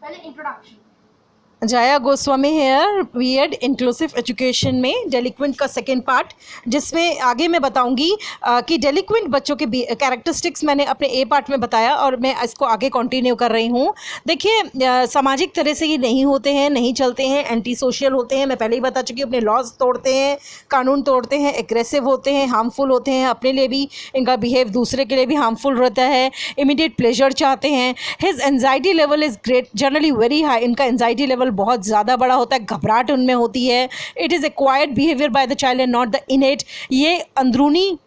पहले introduction. Jaya Goswami here BEd inclusive education में delinquent का सेकेंड पार्ट, जिसमें आगे मैं बताऊंगी कि डेलिक्वेंट बच्चों के कैरेक्टरिस्टिक्स मैंने अपने ए पार्ट में बताया और मैं इसको आगे कंटिन्यू कर रही हूँ। देखिए, सामाजिक तरह से ये नहीं होते हैं, नहीं चलते हैं, एंटी सोशल होते हैं, मैं पहले ही बता चुकी हूँ, अपने लॉज तोड़ते हैं, कानून तोड़ते हैं, एग्रेसिव होते हैं, हार्मफुल होते हैं, अपने लिए भी इनका बिहेव दूसरे के लिए भी हार्मफुल रहता है, इमीडिएट प्लेजर चाहते हैं। His anxiety level is great, generally very high, इनका एंजाइटी लेवल बहुत ज़्यादा बड़ा होता है, घबराहट उनमें होती है। It is acquired behaviour by the child and not the इनेट, ये अंदरूनी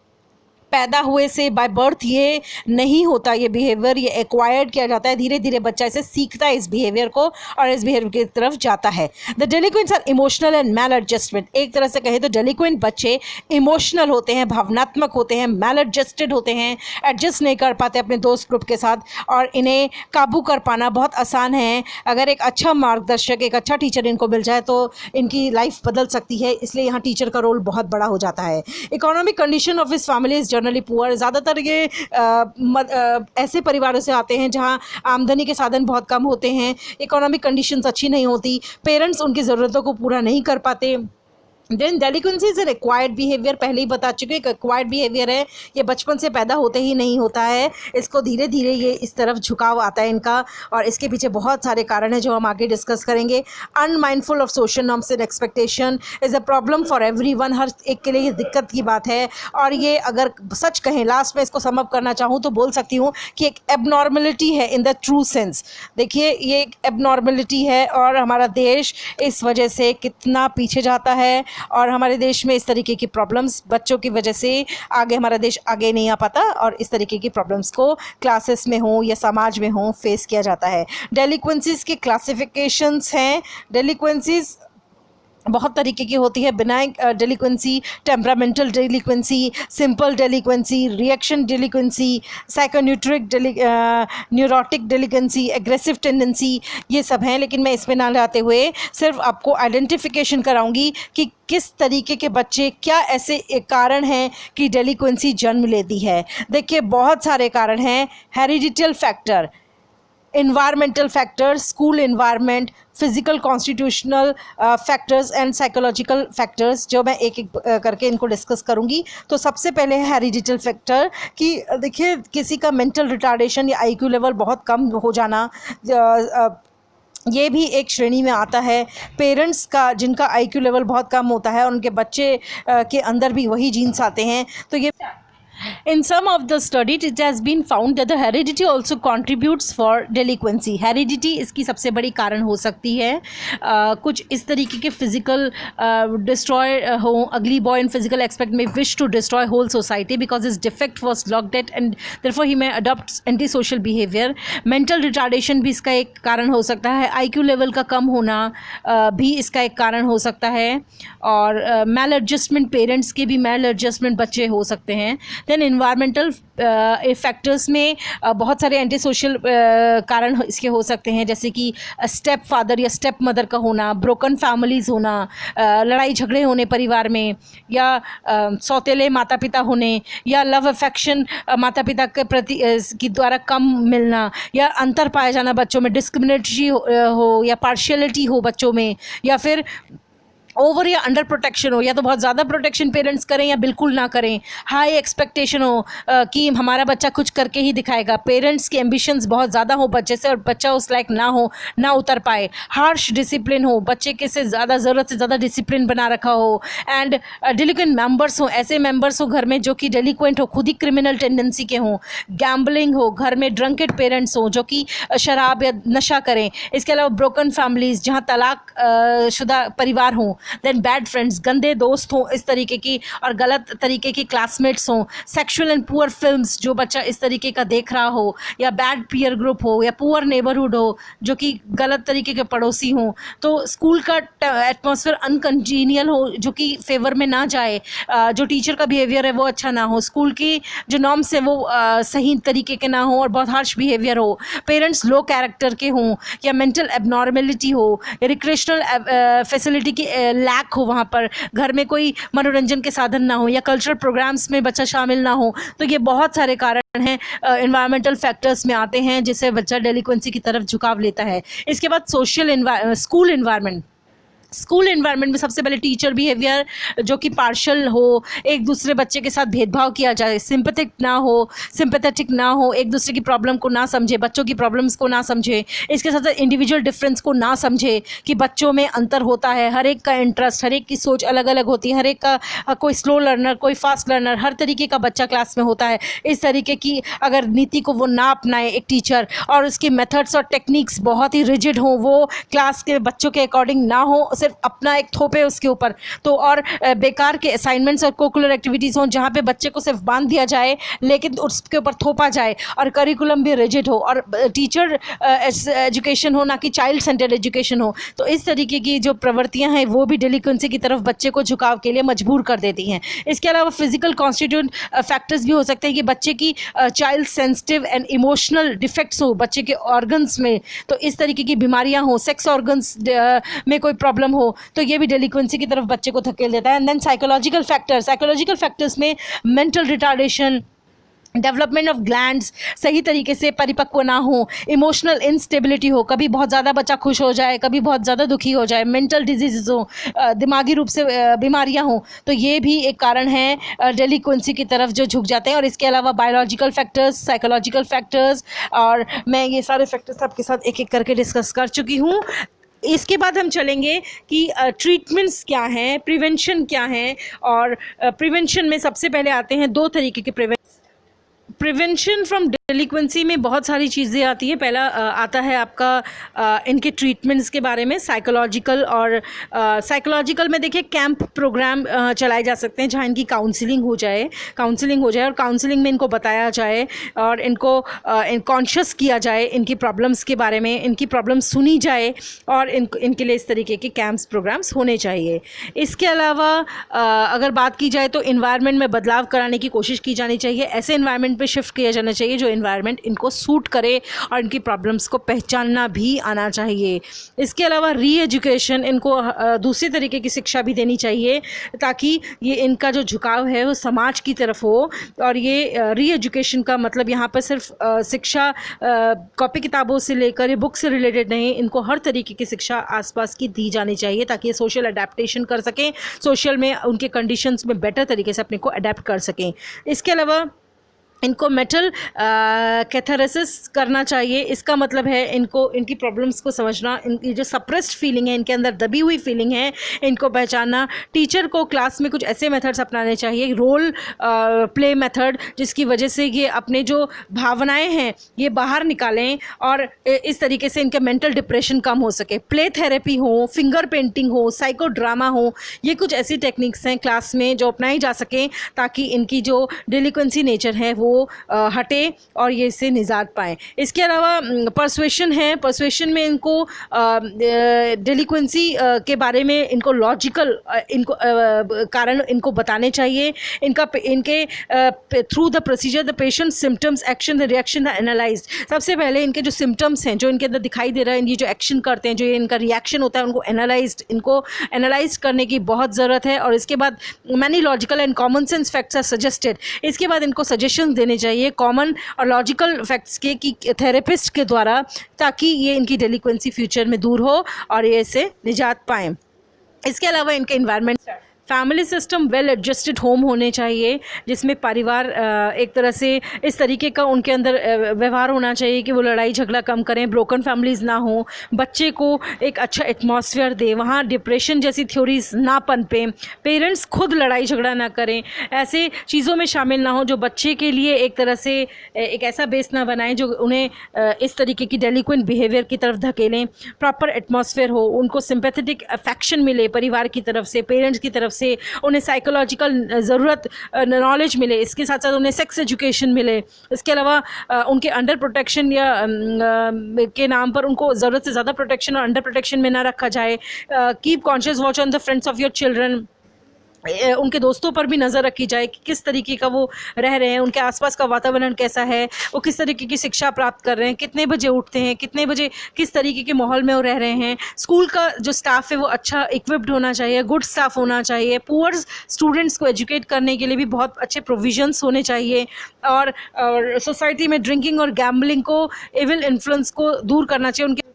पैदा हुए से बाय बर्थ ये नहीं होता, ये बिहेवियर ये एक्वायर्ड किया जाता है, धीरे धीरे बच्चा इसे सीखता है इस बिहेवियर को और इस बिहेवियर की तरफ जाता है। The delinquents are emotional and maladjustment, एक तरह से कहें तो डेलिक्वेंट बच्चे इमोशनल होते हैं, भावनात्मक होते हैं, मैल एडजस्टेड होते हैं, एडजस्ट नहीं कर पाते अपने दोस्त ग्रुप के साथ, और इन्हें काबू कर पाना बहुत आसान है। अगर एक अच्छा मार्गदर्शक, एक अच्छा टीचर इनको मिल जाए तो इनकी लाइफ बदल सकती है, इसलिए यहाँ टीचर का रोल बहुत बड़ा हो जाता है। Economic condition of his family is generally poor, ज़्यादातर ये ऐसे परिवारों से आते हैं जहाँ आमदनी के साधन बहुत कम होते हैं, इकोनॉमिक कंडीशंस अच्छी नहीं होती, पेरेंट्स उनकी ज़रूरतों को पूरा नहीं कर पाते। देन डेलिक्वेंसी इज एक्वायर्ड बिहेवियर, पहले ही बता चुके हैं, एक एक्वायर्ड बिहेवियर है, ये बचपन से पैदा होते ही नहीं होता है, इसको धीरे धीरे ये इस तरफ झुकाव आता है इनका, और इसके पीछे बहुत सारे कारण हैं जो हम आगे डिस्कस करेंगे। Unmindful of social norms and expectation is a problem for everyone, हर एक के लिए ये दिक्कत की बात है। और ये अगर सच कहें, लास्ट में इसको सम अप करना चाहूँ तो बोल सकती हूँ कि एक एबनॉर्मलिटी है इन द ट्रू सेंस। देखिए, ये एक एबनॉर्मलिटी है और हमारा देश इस वजह से कितना पीछे जाता है, और हमारे देश में इस तरीके की प्रॉब्लम्स बच्चों की वजह से आगे हमारा देश आगे नहीं आ पाता, और इस तरीके की प्रॉब्लम्स को क्लासेस में हो या समाज में हो फेस किया जाता है। डेलिक्वेंसीज के क्लासिफिकेशंस हैं, डेलिक्वेंसीज बहुत तरीके की होती है, benign delinquency, temperamental delinquency, simple delinquency, reaction delinquency, psychoneurotic neurotic delinquency, aggressive tendency, ये सब हैं। लेकिन मैं इसमें ना लाते हुए सिर्फ आपको आइडेंटिफिकेशन कराऊंगी कि किस तरीके के बच्चे, क्या ऐसे कारण हैं कि डेलिक्वेंसी जन्म लेती है। देखिए, बहुत सारे कारण हैं। Hereditary factor, environmental factors, school environment, physical constitutional factors and psychological factors, जो मैं एक एक करके इनको डिस्कस करूँगी। तो सबसे पहले है हेरिडिटल फैक्टर, कि देखिए किसी का मेंटल रिटार्डेशन या आईक्यू लेवल बहुत कम हो जाना, ये भी एक श्रेणी में आता है। पेरेंट्स का जिनका आईक्यू लेवल बहुत कम होता है, उनके बच्चे के अंदर भी वही जीन्स आते हैं, तो ये In some of the studies, it has been found that the heredity also contributes for delinquency. Heredity इसकी सबसे बड़ी कारण हो सकती है। कुछ इस तरीके के फिजिकल डिस्ट्रॉय हो, ugly boy in physical expect may wish to destroy whole society because is defect was locked at and therefore he may adopt anti social behaviour. Mental retardation भी इसका एक कारण हो सकता है। आईक्यू लेवल का कम होना भी इसका एक कारण हो सकता है, और मैल एडजस्टमेंट, पेरेंट्स के भी मैल एडजस्टमेंट बच्चे हो सकते हैं। देन इन्वायरमेंटल फैक्टर्स में बहुत सारे एंटी सोशल कारण इसके हो सकते हैं, जैसे कि स्टेप फादर या स्टेप मदर का होना, ब्रोकन फैमिलीज़ होना, लड़ाई झगड़े होने परिवार में, या सौतेले माता पिता होने, या लव अफेक्शन माता पिता के प्रति की द्वारा कम मिलना, या अंतर पाया जाना बच्चों में, डिस्क्रिमिनेटरी हो या पार्शियलिटी हो बच्चों में, या फिर ओवर या अंडर प्रोटेक्शन हो, या तो बहुत ज़्यादा प्रोटेक्शन पेरेंट्स करें या बिल्कुल ना करें, हाई एक्सपेक्टेशन हो कि हमारा बच्चा कुछ करके ही दिखाएगा, पेरेंट्स की एम्बिशंस बहुत ज़्यादा हो बच्चे से और बच्चा उस लायक ना हो, ना उतर पाए, हार्श डिसिप्लिन हो, बच्चे के से ज़्यादा ज़रूरत से ज़्यादा डिसिप्लिन बना रखा हो, एंड डेलिक्वेंट मेंबर्स हो, ऐसे मेंबर्स हो घर में जो कि डेलिक्वेंट हो, खुद ही क्रिमिनल टेंडेंसी के हों, गैम्बलिंग हो, घर में ड्रंकेड पेरेंट्स हों जो कि शराब या नशा करें, इसके अलावा ब्रोकन फैमिलीज़ जहाँ तलाक शुदा परिवार हों, देन बैड फ्रेंड्स, गंदे दोस्त हों इस तरीके की, और गलत तरीके की क्लासमेट्स हों, सेक्सुअल एंड पुअर फिल्म्स जो बच्चा इस तरीके का देख रहा हो, या बैड पीयर ग्रुप हो, या पुअर नेबरहुड हो जो कि गलत तरीके के पड़ोसी हों, तो स्कूल का एटमॉस्फेयर अनकंजीनियल हो जो कि फेवर में ना जाए, जो टीचर का बिहेवियर है वो अच्छा ना हो, स्कूल की जो नॉर्म्स है वो सही तरीके के ना हो और बहुत हार्श बिहेवियर हो, पेरेंट्स लो कैरेक्टर के हों, या मेंटल एबनॉर्मेलिटी हो, या रिक्रेशनल फैसिलिटी की लैक हो, वहाँ पर घर में कोई मनोरंजन के साधन ना हो या कल्चरल प्रोग्राम्स में बच्चा शामिल ना हो, तो ये बहुत सारे कारण हैं एनवायरमेंटल फैक्टर्स में आते हैं जिससे बच्चा डेलिक्वेंसी की तरफ झुकाव लेता है। इसके बाद स्कूल एनवायरनमेंट में सबसे पहले टीचर बिहेवियर जो कि पार्शल हो, एक दूसरे बच्चे के साथ भेदभाव किया जाए, सिंपैथेटिक ना हो, एक दूसरे की प्रॉब्लम को ना समझे, बच्चों की प्रॉब्लम्स को ना समझे, इसके साथ साथ इंडिविजुअल डिफरेंस को ना समझे कि बच्चों में अंतर होता है, हर एक का इंटरेस्ट, हर एक की सोच अलग अलग होती है, हर एक का कोई स्लो लर्नर, कोई फास्ट लर्नर, हर तरीके का बच्चा क्लास में होता है। इस तरीके की अगर नीति को वो ना अपनाए एक टीचर, और उसकी मेथड्स और टेक्निक्स बहुत ही रिजिड हों, वो क्लास के बच्चों के अकॉर्डिंग ना हो, सिर्फ अपना एक थोपे उसके ऊपर, तो और बेकार के असाइनमेंट्स और कोकुलर एक्टिविटीज़ हों जहाँ पे बच्चे को सिर्फ बांध दिया जाए लेकिन उसके ऊपर थोपा जाए, और करिकुलम भी रिजिड हो, और टीचर एजुकेशन हो, ना कि चाइल्ड सेंटर्ड एजुकेशन हो। तो इस तरीके की जो प्रवृत्तियाँ हैं वो भी डेलिक्वेंसी की तरफ बच्चे को झुकाव के लिए मजबूर कर देती हैं। इसके अलावा फिजिकल कॉन्स्टिट्यूट फैक्टर्स भी हो सकते हैं कि बच्चे की child sensitive and emotional defects हो बच्चे के ऑर्गन्स में, तो इस तरीके की बीमारियां हो, सेक्स ऑर्गन्स में कोई प्रॉब्लम हो, तो ये भी डेलिक्वेंसी की तरफ बच्चे को धकेल देता है। एंड देन साइकोलॉजिकल फैक्टर्स में mental retardation, development of glands सही तरीके से परिपक्व ना हो, इमोशनल इंस्टेबिलिटी हो, कभी बहुत ज़्यादा बच्चा खुश हो जाए, कभी बहुत ज़्यादा दुखी हो जाए, मेंटल डिजीज़ हो, दिमागी रूप से बीमारियां हो, तो ये भी एक कारण है डेलिक्वेंसी की तरफ जो झुक जाते हैं। और इसके अलावा बायोलॉजिकल फैक्टर्स, साइकोलॉजिकल फैक्टर्स, और मैं ये सारे फैक्टर्स आपके साथ एक एक करके डिस्कस कर चुकी हूँ। इसके बाद हम चलेंगे कि ट्रीटमेंट्स क्या हैं, प्रिवेंशन क्या है, और प्रिवेंशन में सबसे पहले आते हैं दो तरीके के प्रिवेंशन फ्रॉम डेलिक्वेंसी में बहुत सारी चीज़ें आती हैं। पहला आता है आपका इनके ट्रीटमेंट्स के बारे में, साइकोलॉजिकल, और साइकोलॉजिकल में देखिए कैंप प्रोग्राम चलाए जा सकते हैं जहाँ इनकी काउंसलिंग हो जाए और काउंसलिंग में इनको बताया जाए और इनको कॉन्शियस किया जाए इनकी प्रॉब्लम्स के बारे में, इनकी प्रॉब्लम्स सुनी जाए, और इनके लिए इस तरीके के कैंप्स प्रोग्राम्स होने चाहिए। इसके अलावा अगर बात की जाए तो इन्वायरमेंट में बदलाव कराने की कोशिश की जानी चाहिए, ऐसे इन्वायरमेंट पे शिफ्ट किया जाना चाहिए जो इन्वायरमेंट इनको सूट करे, और इनकी प्रॉब्लम्स को पहचानना भी आना चाहिए। इसके अलावा री एजुकेशन, इनको दूसरी तरीके की शिक्षा भी देनी चाहिए ताकि ये इनका जो झुकाव है वो समाज की तरफ हो। और ये री एजुकेशन का मतलब यहाँ पर सिर्फ शिक्षा कॉपी किताबों से लेकर बुक से रिलेटेड नहीं, इनको हर तरीके की शिक्षा आसपास की दी जानी चाहिए ताकि ये सोशल अडेप्टेशन कर सकें, सोशल में उनके कंडीशंस में बेटर तरीके से अपने को अडेप्ट कर सकें। इसके अलावा इनको मेटल कैथारेसिस करना चाहिए। इसका मतलब है इनको इनकी प्रॉब्लम्स को समझना, इनकी जो सप्रेस्ड फीलिंग है, इनके अंदर दबी हुई फीलिंग है, इनको पहचानना। टीचर को क्लास में कुछ ऐसे मेथड्स अपनाने चाहिए, रोल प्ले मेथड, जिसकी वजह से ये अपने जो भावनाएं हैं ये बाहर निकालें और इस तरीके से इनका मेंटल डिप्रेशन कम हो सके। प्ले थेरेपी हो, फिंगर पेंटिंग हो, साइको ड्रामा हो, ये कुछ ऐसी टेक्निक्स हैं क्लास में जो अपनाई जा सकें ताकि इनकी जो डेलिक्वेंसी नेचर है वो हटे और ये इससे निजात पाएँ। इसके अलावा परसुएशन है, परसुएशन में इनको डेलिक्वेंसी के बारे में इनको लॉजिकल कारण इनको बताने चाहिए। इनके through the procedure the patient symptoms action the reaction analysed. सबसे पहले इनके जो सिम्टम्स हैं, जो इनके अंदर दिखाई दे रहा है, ये जो एक्शन करते हैं, जो इनका रिएक्शन होता है, इनको एनालाइज करने की बहुत ज़रूरत है। और इसके बाद many logical and common sense facts are suggested. इसके बाद इनको सजेशन देने चाहिए कॉमन और लॉजिकल फैक्ट्स के कि थेरेपिस्ट के द्वारा, ताकि ये इनकी डेलिक्वेंसी फ्यूचर में दूर हो और ये इससे निजात पाएँ। इसके अलावा इनके environment, family system well adjusted home होने चाहिए जिसमें परिवार एक तरह से इस तरीके का उनके अंदर व्यवहार होना चाहिए कि वो लड़ाई झगड़ा कम करें, ब्रोकन फैमिलीज़ ना हो, बच्चे को एक अच्छा एटमॉस्फेयर दे, वहाँ डिप्रेशन जैसी थ्योरीज ना पनपे, पेरेंट्स खुद लड़ाई झगड़ा ना करें, ऐसे चीज़ों में शामिल ना हो जो बच्चे के लिए एक तरह से एक ऐसा बेस ना बनाएं जो उन्हें इस तरीके की डेलिक्वेंट बिहेवियर की तरफ धकेलें। प्रॉपर एटमॉस्फेयर हो, उनको सिंपैथेटिक अफेक्शन मिले परिवार की तरफ से, पेरेंट्स की तरफ से, उन्हें साइकोलॉजिकल ज़रूरत नॉलेज मिले, इसके साथ साथ उन्हें सेक्स एजुकेशन मिले। इसके अलावा उनके अंडर प्रोटेक्शन या के नाम पर उनको ज़रूरत से ज़्यादा प्रोटेक्शन और अंडर प्रोटेक्शन में ना रखा जाए। Keep conscious watch on the friends of your children. उनके दोस्तों पर भी नज़र रखी जाए कि किस तरीके का वो रह रहे हैं, उनके आसपास का वातावरण कैसा है, वो किस तरीके की शिक्षा प्राप्त कर रहे हैं, कितने बजे उठते हैं, कितने बजे किस तरीके के माहौल में वो रह रहे हैं। स्कूल का जो स्टाफ है वो अच्छा इक्विप्ड होना चाहिए, गुड स्टाफ होना चाहिए। पुअर स्टूडेंट्स को एजुकेट करने के लिए भी बहुत अच्छे प्रोविजंस होने चाहिए। और सोसाइटी में ड्रिंकिंग और गैम्बलिंग को, एविल इन्फ्लुएंस को दूर करना चाहिए। उनके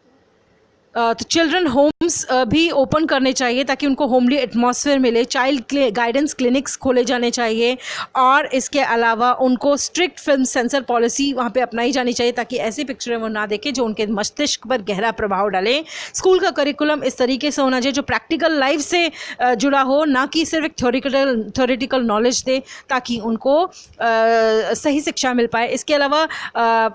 तो चिल्ड्रन होम्स भी ओपन करने चाहिए ताकि उनको होमली एटमॉस्फेयर मिले। चाइल्ड गाइडेंस क्लिनिक्स खोले जाने चाहिए और इसके अलावा उनको स्ट्रिक्ट फिल्म सेंसर पॉलिसी वहाँ पे अपनाई जानी चाहिए ताकि ऐसी पिक्चरें वो ना देखें जो उनके मस्तिष्क पर गहरा प्रभाव डालें। स्कूल का करिकुलम इस तरीके से होना चाहिए जो प्रैक्टिकल लाइफ से जुड़ा हो, ना कि सिर्फ एक थ्योरेटिकल नॉलेज दे, ताकि उनको सही शिक्षा मिल पाए। इसके अलावा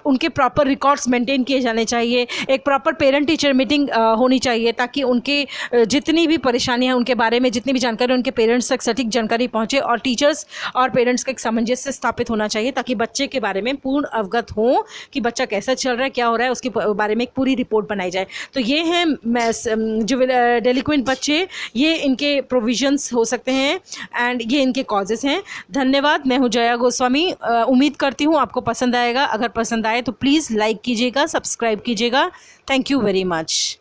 उनके प्रॉपर रिकॉर्ड्स मेंटेन किए जाने चाहिए। एक प्रॉपर पेरेंट टीचर मीटिंग होनी चाहिए ताकि उनके जितनी भी परेशानियां उनके बारे में, जितनी भी जानकारी उनके पेरेंट्स तक सटीक जानकारी पहुंचे, और टीचर्स और पेरेंट्स का एक सामंजस्य स्थापित होना चाहिए ताकि बच्चे के बारे में पूर्ण अवगत हो कि बच्चा कैसा चल रहा है, क्या हो रहा है, उसके बारे में एक पूरी रिपोर्ट बनाई जाए। तो ये हैं जो डेलिक्वेंट बच्चे, ये इनके प्रोविजंस हो सकते हैं एंड ये इनके कॉजेज़ हैं। धन्यवाद। मैं हूँ जया गोस्वामी। उम्मीद करती हूँ आपको पसंद आएगा। अगर पसंद आए तो प्लीज़ लाइक कीजिएगा, सब्सक्राइब कीजिएगा। Thank you very much.